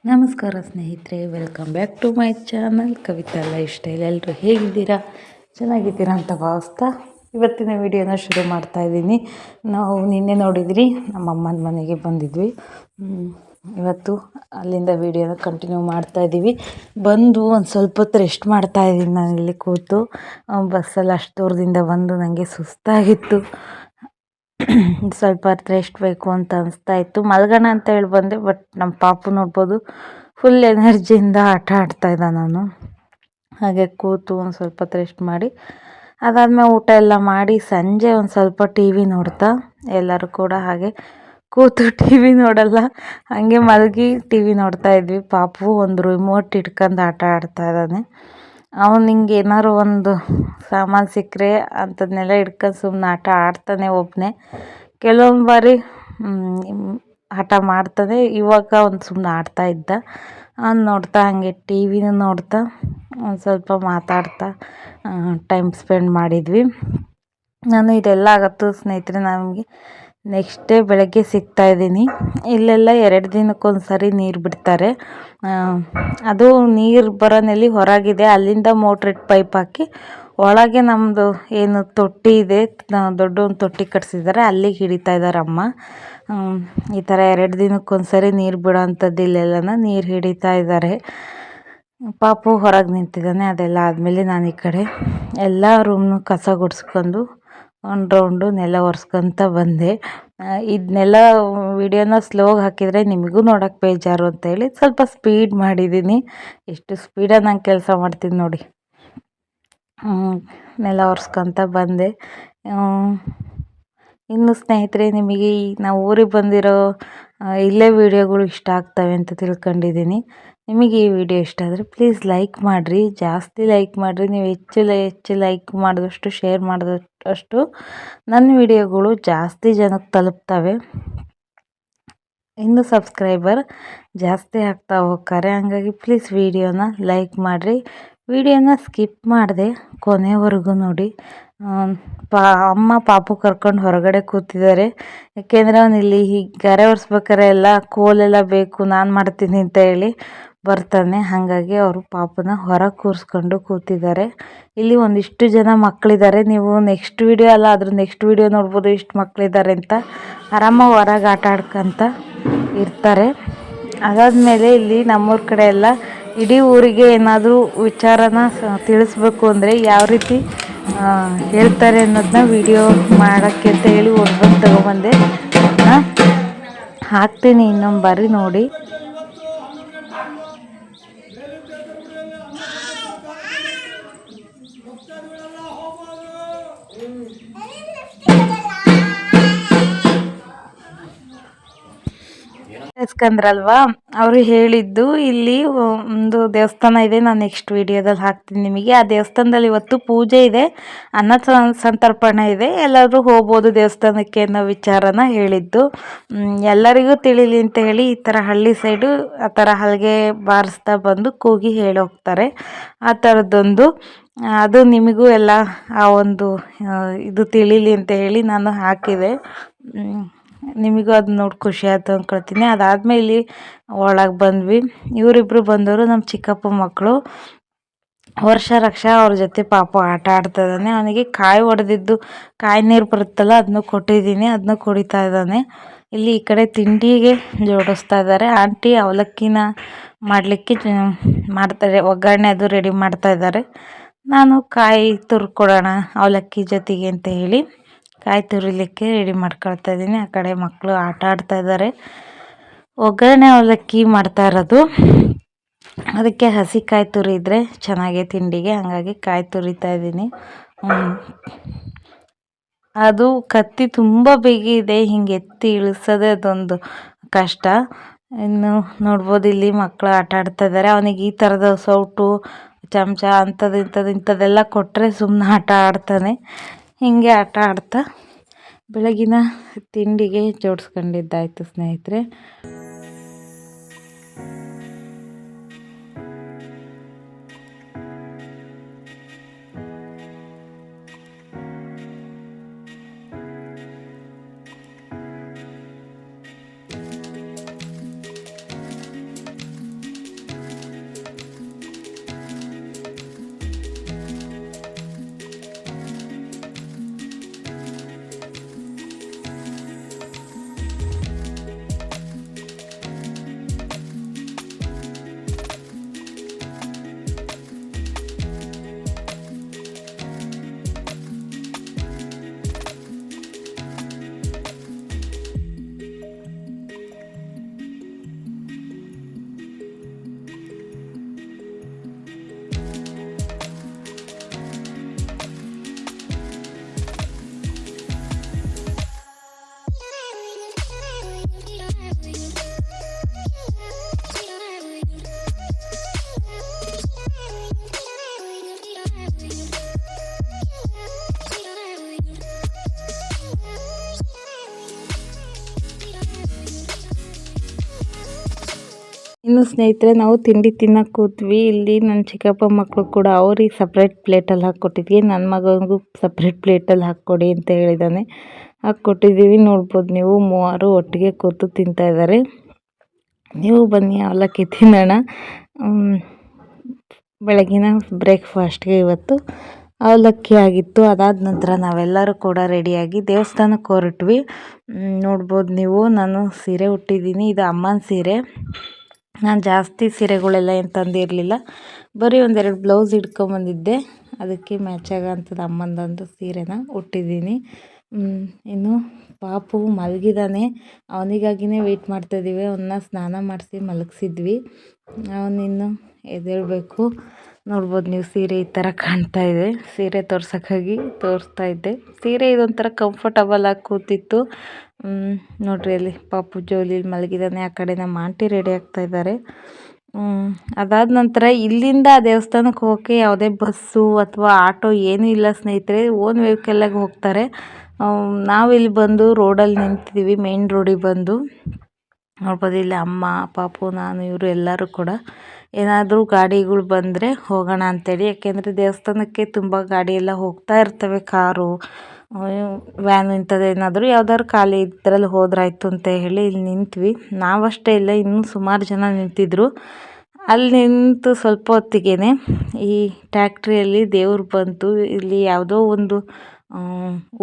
ನಮಸ್ಕಾರ ಸ್ನೇಹಿತರೆ, welcome back to my channel Kavita lifestyle. ಎಲ್ಲರೂ ಹೇಗಿದ್ದೀರಾ? ಚೆನ್ನಾಗಿದ್ದೀರಾ ಅಂತ ಭಾವಿಸ್ತಾ ಇವತ್ತಿನ ವಿಡಿಯೋನ ಶುರು ಮಾಡ್ತಾ ಇದ್ದೀನಿ. ನಾವು ನಿನ್ನೆ ನೋಡಿದ್ರಿ ನಮ್ಮ ಅಮ್ಮನ ಮನೆಗೆ ಬಂದಿದ್ವಿ. ಇವತ್ತು ಅಲ್ಲಿಂದ ವಿಡಿಯೋನ ಕಂಟಿನ್ಯೂ ಮಾಡ್ತಾ ಇದ್ದೀವಿ. ಬಂದು ಒಂದು ಸ್ವಲ್ಪ ಹೊತ್ತು ರೆಸ್ಟ್ ಮಾಡ್ತಾ ಇದ್ದೀನಿ. ನಾನು ಇಲ್ಲಿ ಕೂತು ಬಸ್ಸಲ್ಲಿ ಅಷ್ಟು ದೂರದಿಂದ ಬಂದು ನನಗೆ ಸುಸ್ತಾಗಿತ್ತು. ಸ್ವಲ್ಪ ಹೊತ್ತು ರೆಸ್ಟ್ ಬೇಕು ಅಂತ ಅನಿಸ್ತಾ ಇತ್ತು. ಮಲ್ಗೋಣ ಅಂತ ಹೇಳಿ ಬಂದೆ, ಬಟ್ ನಮ್ಮ ಪಾಪು ನೋಡ್ಬೋದು ಫುಲ್ ಎನರ್ಜಿಯಿಂದ ಆಟ ಆಡ್ತಾ ಇದ್ದ. ನಾನು ಹಾಗೆ ಕೂತು ಒಂದು ಸ್ವಲ್ಪ ಹೊತ್ತು ರೆಸ್ಟ್ ಮಾಡಿ ಅದಾದಮೇಲೆ ಊಟ ಎಲ್ಲ ಮಾಡಿ ಸಂಜೆ ಒಂದು ಸ್ವಲ್ಪ ಟಿ ವಿ ನೋಡ್ತಾ, ಎಲ್ಲರೂ ಕೂಡ ಹಾಗೆ ಕೂತು ಟಿ ವಿ ನೋಡಲ್ಲ, ಹಾಗೆ ಮಲಗಿ ಟಿ ವಿ ನೋಡ್ತಾ ಇದ್ವಿ. ಪಾಪು ಒಂದು ರಿಮೋಟ್ ಇಟ್ಕೊಂಡು ಆಟ ಆಡ್ತಾ ಇದ್ದಾನೆ. ಅವನು ಹಿಂಗೆ ಏನಾದ್ರು ಒಂದು ಸಾಮಾನು ಸಿಕ್ಕರೆ ಅಂಥದ್ದನ್ನೆಲ್ಲ ಹಿಡ್ಕೊಂಡು ಸುಮ್ಮನೆ ಆಟ ಆಡ್ತಾನೆ ಒಬ್ಬನೇ. ಕೆಲವೊಂದು ಬಾರಿ ಹಠ ಮಾಡ್ತಾನೆ. ಇವಾಗ ಒಂದು ಸುಮ್ಮನೆ ಆಡ್ತಾ ಇದ್ದ. ಅವ್ನು ನೋಡ್ತಾ ಹಾಗೆ ಟಿ ವಿನೂ ನೋಡ್ತಾ ಒಂದು ಸ್ವಲ್ಪ ಮಾತಾಡ್ತಾ ಟೈಮ್ ಸ್ಪೆಂಡ್ ಮಾಡಿದ್ವಿ. ನಾನು ಇದೆಲ್ಲ ಆಗತ್ತು ಸ್ನೇಹಿತರೆ, ನಮಗೆ ನೆಕ್ಸ್ಟ್ ಡೇ ಬೆಳಗ್ಗೆ ಸಿಗ್ತಾಯಿದ್ದೀನಿ. ಇಲ್ಲೆಲ್ಲ 2 ದಿನಕ್ಕೊಂದು ಸರಿ ನೀರು ಬಿಡ್ತಾರೆ. ಅದು ನೀರು ಬರೋನಲ್ಲಿ ಹೊರಗಿದೆ, ಅಲ್ಲಿಂದ ಮೋಟ್ರಿಟ್ಟು ಪೈಪ್ ಹಾಕಿ ಒಳಗೆ ನಮ್ಮದು ಏನು ತೊಟ್ಟಿ ಇದೆ, ದೊಡ್ಡ ಒಂದು ತೊಟ್ಟಿ ಕಟ್ಸಿದ್ದಾರೆ, ಅಲ್ಲಿಗೆ ಹಿಡಿತಾ ಇದ್ದಾರೆ ಅಮ್ಮ. ಈ ಥರ 2 ದಿನಕ್ಕೊಂದು ಸರಿ ನೀರು ಬಿಡೋ ಅಂಥದ್ದು ಇಲ್ಲೆಲ್ಲನ ನೀರು ಹಿಡಿತಾ ಇದ್ದಾರೆ. ಪಾಪು ಹೊರಗೆ ನಿಂತಿದ್ದಾನೆ. ಅದೆಲ್ಲ ಆದಮೇಲೆ ನಾನು ಈ ಕಡೆ ಎಲ್ಲ ರೂಮ್ನು ಕಸ ಗುಡಿಸ್ಕೊಂಡು ಒಂದು ರೌಂಡು ನೆಲ ಒರೆಸ್ಕೊತ ಬಂದೆ. ಇದನ್ನೆಲ್ಲ ವಿಡಿಯೋನ ಸ್ಲೋಗಿ ಹಾಕಿದರೆ ನಿಮಗೂ ನೋಡೋಕ್ಕೆ ಬೇಜಾರು ಅಂತೇಳಿ ಸ್ವಲ್ಪ ಸ್ಪೀಡ್ ಮಾಡಿದ್ದೀನಿ. ಎಷ್ಟು ಸ್ಪೀಡಾಗಿ ನಾನು ಕೆಲಸ ಮಾಡ್ತೀನಿ ನೋಡಿ. ನೆಲ ಒರೆಸ್ಕೊತ ಬಂದೆ. ಇನ್ನು ಸ್ನೇಹಿತರೆ, ನಿಮಗೆ ನಾವು ಊರಿಗೆ ಬಂದಿರೋ ಇಲ್ಲೇ ವಿಡಿಯೋಗಳು ಇಷ್ಟ ಆಗ್ತವೆ ಅಂತ ತಿಳ್ಕೊಂಡಿದ್ದೀನಿ. ನಿಮಗೆ ಈ ವಿಡಿಯೋ ಇಷ್ಟ ಆದರೆ ಪ್ಲೀಸ್ ಲೈಕ್ ಮಾಡಿರಿ, ಜಾಸ್ತಿ ಲೈಕ್ ಮಾಡಿರಿ. ನೀವು ಹೆಚ್ಚು ಲೈಕ್ ಮಾಡಿದಷ್ಟು, ಶೇರ್ ಮಾಡಿದಷ್ಟು ನನ್ನ ವಿಡಿಯೋಗಳು ಜಾಸ್ತಿ ಜನಕ್ಕೆ ತಲುಪ್ತವೆ. ಇನ್ನು ಸಬ್ಸ್ಕ್ರೈಬರ್ ಜಾಸ್ತಿ ಆಗ್ತಾ ಹೋಗ್ತಾರೆ. ಹಂಗಾಗಿ ಪ್ಲೀಸ್ ವಿಡಿಯೋನ ಲೈಕ್ ಮಾಡಿರಿ. ವಿಡಿಯೋನ ಸ್ಕಿಪ್ ಮಾಡಿದೆ ಕೊನೆವರೆಗೂ ನೋಡಿ. ಅಮ್ಮ ಪಾಪು ಕರ್ಕೊಂಡು ಹೊರಗಡೆ ಕೂತಿದ್ದಾರೆ. ಯಾಕೆಂದರೆ ಅವನು ಇಲ್ಲಿ ಹೀಗೆ ಗಾರೆ ಒರೆಸ್ಬೇಕಾರೆ ಎಲ್ಲ ಕೋಲೆಲ್ಲ ಬೇಕು, ನಾನು ಮಾಡ್ತೀನಿ ಅಂತ ಹೇಳಿ ಬರ್ತಾನೆ. ಹಾಗಾಗಿ ಅವರು ಪಾಪನ ಹೊರಗೆ ಕೂರಿಸ್ಕೊಂಡು ಕೂತಿದ್ದಾರೆ. ಇಲ್ಲಿ ಒಂದಿಷ್ಟು ಜನ ಮಕ್ಕಳಿದ್ದಾರೆ. ನೀವು ನೆಕ್ಸ್ಟ್ ವಿಡಿಯೋ ಅಲ್ಲ ಅದ್ರ ನೆಕ್ಸ್ಟ್ ವಿಡಿಯೋ ನೋಡ್ಬೋದು ಇಷ್ಟು ಮಕ್ಕಳಿದ್ದಾರೆ ಅಂತ. ಆರಾಮಾಗಿ ಹೊರಗೆ ಆಟ ಆಡ್ಕೊತ ಇರ್ತಾರೆ. ಅದಾದಮೇಲೆ ಇಲ್ಲಿ ನಮ್ಮೂರ ಕಡೆ ಎಲ್ಲ ಇಡೀ ಊರಿಗೆ ಏನಾದರೂ ವಿಚಾರನ ತಿಳಿಸ್ಬೇಕು ಅಂದರೆ ಯಾವ ರೀತಿ ಹೇಳ್ತಾರೆ ಅನ್ನೋದನ್ನ ವಿಡಿಯೋ ಮಾಡೋಕ್ಕೆ ಅಂತ ಹೇಳಿ ಒಬ್ಬರು ತಗೊಬಂದೆ. ಹಾಕ್ತೀನಿ ಇನ್ನೊಂದು ಬಾರಿ ನೋಡಿ. ಇಸ್ಕಂದ್ರಲ್ವಾ, ಅವರು ಹೇಳಿದ್ದು ಇಲ್ಲಿ ಒಂದು ದೇವಸ್ಥಾನ ಇದೆ. ನಾನು ನೆಕ್ಸ್ಟ್ ವಿಡಿಯೋದಲ್ಲಿ ಹಾಕ್ತೀನಿ ನಿಮಗೆ. ಆ ದೇವಸ್ಥಾನದಲ್ಲಿ ಇವತ್ತು ಪೂಜೆ ಇದೆ, ಅನ್ನ ಸಂತರ್ಪಣೆ ಇದೆ, ಎಲ್ಲರೂ ಹೋಗ್ಬೋದು ದೇವಸ್ಥಾನಕ್ಕೆ ಅನ್ನೋ ವಿಚಾರನ ಹೇಳಿದ್ದು. ಎಲ್ಲರಿಗೂ ತಿಳಿಲಿ ಅಂತ ಹೇಳಿ ಈ ಥರ ಹಳ್ಳಿ ಸೈಡು ಆ ಥರ ಹಲಗೆ ಬಾರಿಸ್ತಾ ಬಂದು ಕೂಗಿ ಹೇಳೋಗ್ತಾರೆ. ಆ ಥರದ್ದೊಂದು ಅದು ನಿಮಗೂ ಎಲ್ಲ ಆ ಒಂದು ಇದು ತಿಳಿಲಿ ಅಂತ ಹೇಳಿ ನಾನು ಹಾಕಿದೆ. ನಿಮಗೂ ಅದು ನೋಡಿ ಖುಷಿ ಆಯ್ತು ಅಂದ್ಕೊಳ್ತೀನಿ. ಅದಾದಮೇಲೆ ಇಲ್ಲಿ ಒಳಗೆ ಬಂದ್ವಿ. ಇವರಿಬ್ಬರು ಬಂದವರು ನಮ್ಮ ಚಿಕ್ಕಪ್ಪ ಮಕ್ಕಳು. ರಕ್ಷ ಅವ್ರ ಜೊತೆ ಪಾಪ ಆಟ ಆಡ್ತಾ ಇದ್ದಾನೆ. ಅವನಿಗೆ ಕಾಯಿ ಹೊಡೆದಿದ್ದು ಕಾಯಿ ನೀರು ಬರುತ್ತಲ್ಲ, ಅದನ್ನು ಕೊಟ್ಟಿದ್ದೀನಿ, ಅದನ್ನು ಕುಡಿತಾ ಇದ್ದಾನೆ. ಇಲ್ಲಿ ಈ ಕಡೆ ತಿಂಡಿಗೆ ಜೋಡಿಸ್ತಾ ಇದ್ದಾರೆ. ಆಂಟಿ ಅವಲಕ್ಕಿನ ಮಾಡಲಿಕ್ಕೆ ಮಾಡ್ತಾರೆ, ಒಗ್ಗರಣೆ ಅದು ರೆಡಿ ಮಾಡ್ತಾ ಇದ್ದಾರೆ. ನಾನು ಕಾಯಿ ತುರ್ಕೊಡೋಣ ಅವಲಕ್ಕಿ ಜೊತೆಗೆ ಅಂತ ಹೇಳಿ ಕಾಯಿ ತುರಿಲಿಕ್ಕೆ ರೆಡಿ ಮಾಡ್ಕೊಳ್ತಾ ಇದ್ದೀನಿ. ಆ ಕಡೆ ಮಕ್ಕಳು ಆಟ ಆಡ್ತಾ ಇದ್ದಾರೆ. ಒಗ್ಗರಣೆ ಅವಲಕ್ಕಿ ಮಾಡ್ತಾ ಇರೋದು, ಅದಕ್ಕೆ ಹಸಿ ಕಾಯಿ ತುರಿದ್ರೆ ಚೆನ್ನಾಗೆ ತಿಂಡಿಗೆ, ಹಾಗಾಗಿ ಕಾಯಿ ತುರಿತಾ ಇದ್ದೀನಿ. ಅದು ಕತ್ತಿ ತುಂಬ ಇದೆ, ಹಿಂಗೆ ಎತ್ತಿ ಇಳಿಸೋದೇ ಅದೊಂದು ಕಷ್ಟ. ಇನ್ನು ನೋಡ್ಬೋದು ಇಲ್ಲಿ ಮಕ್ಕಳು ಆಟ ಆಡ್ತಾ ಇದ್ದಾರೆ. ಅವನಿಗೆ ಈ ಥರದ ಸೌಟು ಚಮಚ ಇಂಥದ್ದೆಲ್ಲ ಕೊಟ್ಟರೆ ಸುಮ್ಮನೆ ಆಟ ಆಡ್ತಾನೆ. ಹೀಗೆ ಆಟ ಆಡ್ತಾ ಬೆಳಗಿನ ತಿಂಡಿಗೆ ಜೋಡಿಸ್ಕೊಂಡಿದ್ದಾಯಿತು ಸ್ನೇಹಿತರೆ. ಇನ್ನು ಸ್ನೇಹಿತರೆ ನಾವು ತಿಂಡಿ ತಿನ್ನಕ್ಕೆ ಕೂತ್ವಿ. ಇಲ್ಲಿ ನನ್ನ ಚಿಕ್ಕಪ್ಪ ಮಕ್ಕಳು ಕೂಡ ಅವ್ರಿಗೆ ಸಪ್ರೇಟ್ ಪ್ಲೇಟಲ್ಲಿ ಹಾಕ್ಕೊಟ್ಟಿದ್ವಿ. ನನ್ನ ಮಗನಿಗೂ ಸಪ್ರೇಟ್ ಪ್ಲೇಟಲ್ಲಿ ಹಾಕ್ಕೊಡಿ ಅಂತ ಹೇಳಿದ್ದಾನೆ. ಹಾಕ್ಕೊಟ್ಟಿದ್ದೀವಿ. ನೋಡ್ಬೋದು ನೀವು, ಮೂವರು ಒಟ್ಟಿಗೆ ಕೂತು ತಿಂತಾ ಇದ್ದಾರೆ. ನೀವು ಬನ್ನಿ ಅವಲಕ್ಕಿ ತಿನ್ನೋಣ. ಬೆಳಗಿನ ಬ್ರೇಕ್ಫಾಸ್ಟ್ಗೆ ಇವತ್ತು ಅವಲಕ್ಕಿ ಆಗಿತ್ತು. ಅದಾದ ನಂತರ ನಾವೆಲ್ಲರೂ ಕೂಡ ರೆಡಿಯಾಗಿ ದೇವಸ್ಥಾನಕ್ಕೆ ಹೊರಟ್ವಿ. ನೋಡ್ಬೋದು ನೀವು, ನಾನು ಸೀರೆ ಉಟ್ಟಿದ್ದೀನಿ. ಇದು ಅಮ್ಮನ ಸೀರೆ. ನಾನು ಜಾಸ್ತಿ ಸೀರೆಗಳೆಲ್ಲ ಏನು ತಂದಿರಲಿಲ್ಲ, ಬರೀ ಒಂದೆರಡು ಬ್ಲೌಸ್ ಇಟ್ಕೊಂಬಂದಿದ್ದೆ. ಅದಕ್ಕೆ ಮ್ಯಾಚ್ ಆಗೋಂಥದ್ದು ಅಮ್ಮಂದೊಂದು ಸೀರೆನ ಉಟ್ಟಿದ್ದೀನಿ. ಇನ್ನು ಪಾಪು ಮಲಗಿದ್ದಾನೆ. ಅವನಿಗಾಗಿಯೇ ವೆಯ್ಟ್ ಮಾಡ್ತಾಯಿದ್ದೀವಿ. ಅವನ್ನ ಸ್ನಾನ ಮಾಡಿಸಿ ಮಲಗಿಸಿದ್ವಿ. ಅವನಿನ್ನು ಎದ್ದೇಳಬೇಕು. ನೋಡ್ಬೋದು ನೀವು, ಸೀರೆ ಈ ಥರ ಕಾಣ್ತಾ ಇದೆ. ಸೀರೆ ತೋರ್ಸೋಕ್ಕಾಗಿ ತೋರಿಸ್ತಾ ಇದ್ದೆ. ಸೀರೆ ಇದೊಂಥರ ಕಂಫರ್ಟಬಲ್ ಆಗಿ ಕೂತಿತ್ತು. ನೋಡ್ರಿ, ಅಲ್ಲಿ ಪಾಪು ಜೋಲಿಲಿ ಮಲಗಿದ್ದಾನೆ. ಆ ಕಡೆ ನಮ್ಮ ಆಂಟಿ ರೆಡಿ ಆಗ್ತಾ ಇದ್ದಾರೆ. ಅದಾದ ನಂತರ ಇಲ್ಲಿಂದ ಆ ದೇವಸ್ಥಾನಕ್ಕೆ ಹೋಗೋಕ್ಕೆ ಯಾವುದೇ ಬಸ್ಸು ಅಥವಾ ಆಟೋ ಏನೂ ಇಲ್ಲ ಸ್ನೇಹಿತರೆ. ಓನ್ ವೆಹಿಕಲ್ಲಾಗಿ ಹೋಗ್ತಾರೆ. ನಾವಿಲ್ಲಿ ಬಂದು ರೋಡಲ್ಲಿ ನಿಂತಿದ್ದೀವಿ, ಮೇನ್ ರೋಡಿಗೆ ಬಂದು. ನೋಡ್ಬೋದು ಇಲ್ಲಿ ಅಮ್ಮ, ಪಾಪು, ನಾನು, ಇವರು ಎಲ್ಲರೂ ಕೂಡ ಏನಾದರೂ ಗಾಡಿಗಳು ಬಂದರೆ ಹೋಗೋಣ ಅಂತೇಳಿ. ಯಾಕೆಂದರೆ ದೇವಸ್ಥಾನಕ್ಕೆ ತುಂಬ ಗಾಡಿ ಎಲ್ಲ ಹೋಗ್ತಾ ಇರ್ತವೆ, ಕಾರು, ವ್ಯಾನು ಇಂಥದ್ದೇನಾದರೂ ಯಾವ್ದಾದ್ರು ಖಾಲಿ ಇದರಲ್ಲಿ ಹೋದ್ರಾಯ್ತು ಅಂತ ಹೇಳಿ ಇಲ್ಲಿ ನಿಂತ್ವಿ. ನಾವಷ್ಟೇ ಇಲ್ಲ, ಇನ್ನೂ ಸುಮಾರು ಜನ ನಿಂತಿದ್ರು. ಅಲ್ಲಿ ನಿಂತು ಸ್ವಲ್ಪ ಹೊತ್ತಿಗೆ ಈ ಟ್ಯಾಕ್ಟ್ರಿಯಲ್ಲಿ ದೇವ್ರು ಬಂತು. ಇಲ್ಲಿ ಯಾವುದೋ ಒಂದು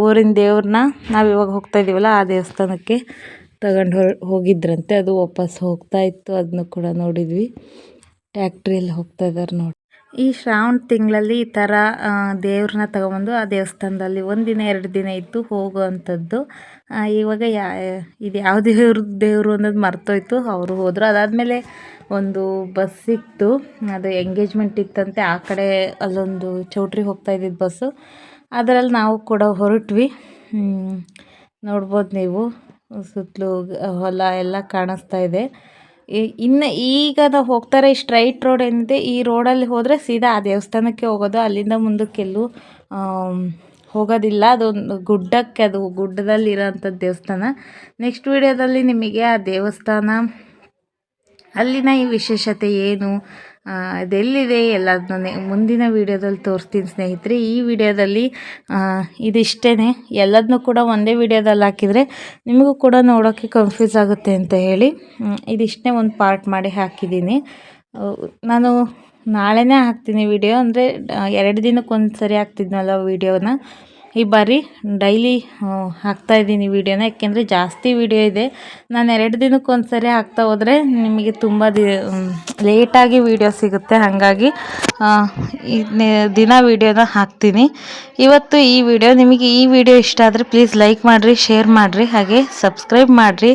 ಊರಿನ ದೇವ್ರನ್ನ ನಾವು ಇವಾಗ ಹೋಗ್ತಾ ಇದ್ದೀವಲ್ಲ ಆ ದೇವಸ್ಥಾನಕ್ಕೆ ತಗೊಂಡು ಹೋಗಿದ್ರಂತೆ. ಅದು ವಾಪಸ್ ಹೋಗ್ತಾ ಇತ್ತು. ಅದನ್ನು ಕೂಡ ನೋಡಿದ್ವಿ. ಟ್ಯಾಕ್ಟ್ರಿಯಲ್ಲಿ ಹೋಗ್ತಾ ಇದ್ದಾರೆ ನೋಡಿ. ಈ ಶ್ರಾವಣ ತಿಂಗಳಲ್ಲಿ ಈ ಥರ ದೇವ್ರನ್ನ ತಗೊಂಬಂದು ಆ ದೇವಸ್ಥಾನದಲ್ಲಿ 1 ದಿನ 2 ದಿನ ಇದ್ದು ಹೋಗುವಂಥದ್ದು. ಇವಾಗ ಇದು ಯಾವ ದೇವರು ಅನ್ನೋದು ಮರ್ತೋಯ್ತು. ಅವರು ಹೋದರು. ಅದಾದಮೇಲೆ ಒಂದು ಬಸ್ ಸಿಕ್ತು. ಅದು ಎಂಗೇಜ್ಮೆಂಟ್ ಇತ್ತಂತೆ. ಆ ಕಡೆ ಅಲ್ಲೊಂದು ಚೌಟ್ರಿಗೆ ಹೋಗ್ತಾ ಇದ್ದಿದ್ದು ಬಸ್ಸು. ಅದರಲ್ಲಿ ನಾವು ಕೂಡ ಹೊರಟ್ವಿ. ನೋಡ್ಬೋದು ನೀವು, ಸುತ್ತಲೂ ಹೊಲ ಎಲ್ಲ ಕಾಣಿಸ್ತಾ ಇದೆ. ಇನ್ನು ಈಗ ನಾವು ಹೋಗ್ತಾರೆ ಈ ಸ್ಟ್ರೈಟ್ ರೋಡ್ ಏನಿದೆ, ಈ ರೋಡಲ್ಲಿ ಹೋದರೆ ಸೀದಾ ಆ ದೇವಸ್ಥಾನಕ್ಕೆ ಹೋಗೋದು. ಅಲ್ಲಿಂದ ಮುಂದಕ್ಕೆಲ್ಲೂ ಹೋಗೋದಿಲ್ಲ. ಅದೊಂದು ಗುಡ್ಡಕ್ಕೆ, ಅದು ಗುಡ್ಡದಲ್ಲಿ ಇರೋಂಥದ್ದು ದೇವಸ್ಥಾನ. ನೆಕ್ಸ್ಟ್ ವಿಡಿಯೋದಲ್ಲಿ ನಿಮಗೆ ಆ ದೇವಸ್ಥಾನ, ಅಲ್ಲಿನ ಈ ವಿಶೇಷತೆ ಏನು, ಅದೆಲ್ಲಿದೆ ಎಲ್ಲದನ್ನೇ ಮುಂದಿನ ವೀಡಿಯೋದಲ್ಲಿ ತೋರಿಸ್ತೀನಿ ಸ್ನೇಹಿತರೆ. ಈ ವಿಡಿಯೋದಲ್ಲಿ ಇದಿಷ್ಟೇ. ಎಲ್ಲದನ್ನೂ ಕೂಡ ಒಂದೇ ವಿಡಿಯೋದಲ್ಲಿ ಹಾಕಿದರೆ ನಿಮಗೂ ಕೂಡ ನೋಡೋಕ್ಕೆ ಕನ್ಫ್ಯೂಸ್ ಆಗುತ್ತೆ ಅಂತ ಹೇಳಿ ಇದಿಷ್ಟೇ ಒಂದು ಪಾರ್ಟ್ ಮಾಡಿ ಹಾಕಿದ್ದೀನಿ. ನಾನು ನಾಳೆನೇ ಹಾಕ್ತೀನಿ ವಿಡಿಯೋ. ಅಂದರೆ 2 ದಿನಕ್ಕೊಂದು ಸರಿ ಹಾಕ್ತಿದ್ನಲ್ಲ ವಿಡಿಯೋನ, ಈ ಬಾರಿ ಡೈಲಿ ಹಾಕ್ತಾಯಿದ್ದೀನಿ ವಿಡಿಯೋನ. ಯಾಕೆಂದರೆ ಜಾಸ್ತಿ ವಿಡಿಯೋ ಇದೆ. ನಾನು 2 ದಿನಕ್ಕೊಂದು ಸರಿ ಹಾಕ್ತಾ ಹೋದರೆ ನಿಮಗೆ ತುಂಬ ಲೇಟಾಗಿ ವಿಡಿಯೋ ಸಿಗುತ್ತೆ. ಹಾಗಾಗಿ ದಿನ ವಿಡಿಯೋನ ಹಾಕ್ತೀನಿ. ಇವತ್ತು ಈ ವಿಡಿಯೋ ನಿಮಗೆ ಈ ವಿಡಿಯೋ ಇಷ್ಟ ಆದರೆ ಪ್ಲೀಸ್ ಲೈಕ್ ಮಾಡಿರಿ, ಶೇರ್ ಮಾಡಿರಿ, ಹಾಗೆ ಸಬ್ಸ್ಕ್ರೈಬ್ ಮಾಡಿರಿ.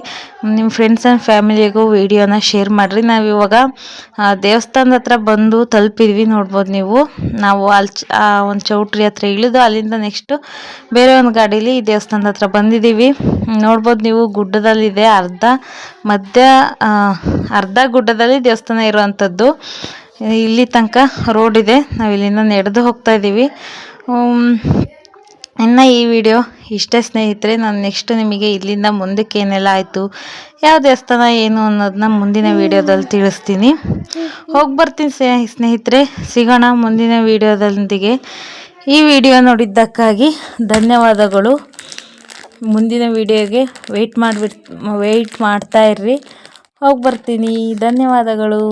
ನಿಮ್ಮ ಫ್ರೆಂಡ್ಸ್ ಆ್ಯಂಡ್ ಫ್ಯಾಮಿಲಿಗೂ ವಿಡಿಯೋನ ಶೇರ್ ಮಾಡಿರಿ. ನಾವಿವಾಗ ದೇವಸ್ಥಾನದ ಹತ್ರ ಬಂದು ತಲುಪಿದ್ವಿ. ನೋಡ್ಬೋದು ನೀವು, ನಾವು ಅಲ್ಲಿ ಒಂದು ಚೌಟ್ರಿ ಹತ್ರ ಇಳಿದು ಅಲ್ಲಿಂದ ನೆಕ್ಸ್ಟು ಬೇರೆ ಒಂದು ಗಾಡೀಲಿ ಈ ದೇವಸ್ಥಾನದ ಹತ್ರ ಬಂದಿದ್ದೀವಿ. ನೋಡ್ಬೋದು ನೀವು, ಗುಡ್ಡದಲ್ಲಿದೆ. ಅರ್ಧ ಗುಡ್ಡದಲ್ಲಿ ದೇವಸ್ಥಾನ ಇರುವಂಥದ್ದು. ಇಲ್ಲಿ ತನಕ ರೋಡ್ ಇದೆ. ನಾವು ಇಲ್ಲಿಂದ ನಡೆದು ಹೋಗ್ತಾ ಇದ್ದೀವಿ. ಇನ್ನು ಈ ವಿಡಿಯೋ ಇಷ್ಟೇ ಸ್ನೇಹಿತರೆ. ನಾನು ನೆಕ್ಸ್ಟ್ ನಿಮಗೆ ಇಲ್ಲಿಂದ ಮುಂದಕ್ಕೆ ಏನೆಲ್ಲ ಆಯಿತು, ಯಾವ ದೇವಸ್ಥಾನ ಏನು ಅನ್ನೋದನ್ನ ಮುಂದಿನ ವಿಡಿಯೋದಲ್ಲಿ ತಿಳಿಸ್ತೀನಿ. ಹೋಗಿ ಬರ್ತೀನಿ ಸ್ನೇಹಿತರೆ. ಸಿಗೋಣ ಮುಂದಿನ ವಿಡಿಯೋದೊಂದಿಗೆ. ಈ ವಿಡಿಯೋ ನೋಡಿದ್ದಕ್ಕಾಗಿ ಧನ್ಯವಾದಗಳು. ಮುಂದಿನ ವಿಡಿಯೋಗೆ ವೆಯ್ಟ್ ಮಾಡ್ತಾ ಇರ್ರಿ. ಹೋಗಿ ಬರ್ತೀನಿ. ಧನ್ಯವಾದಗಳು.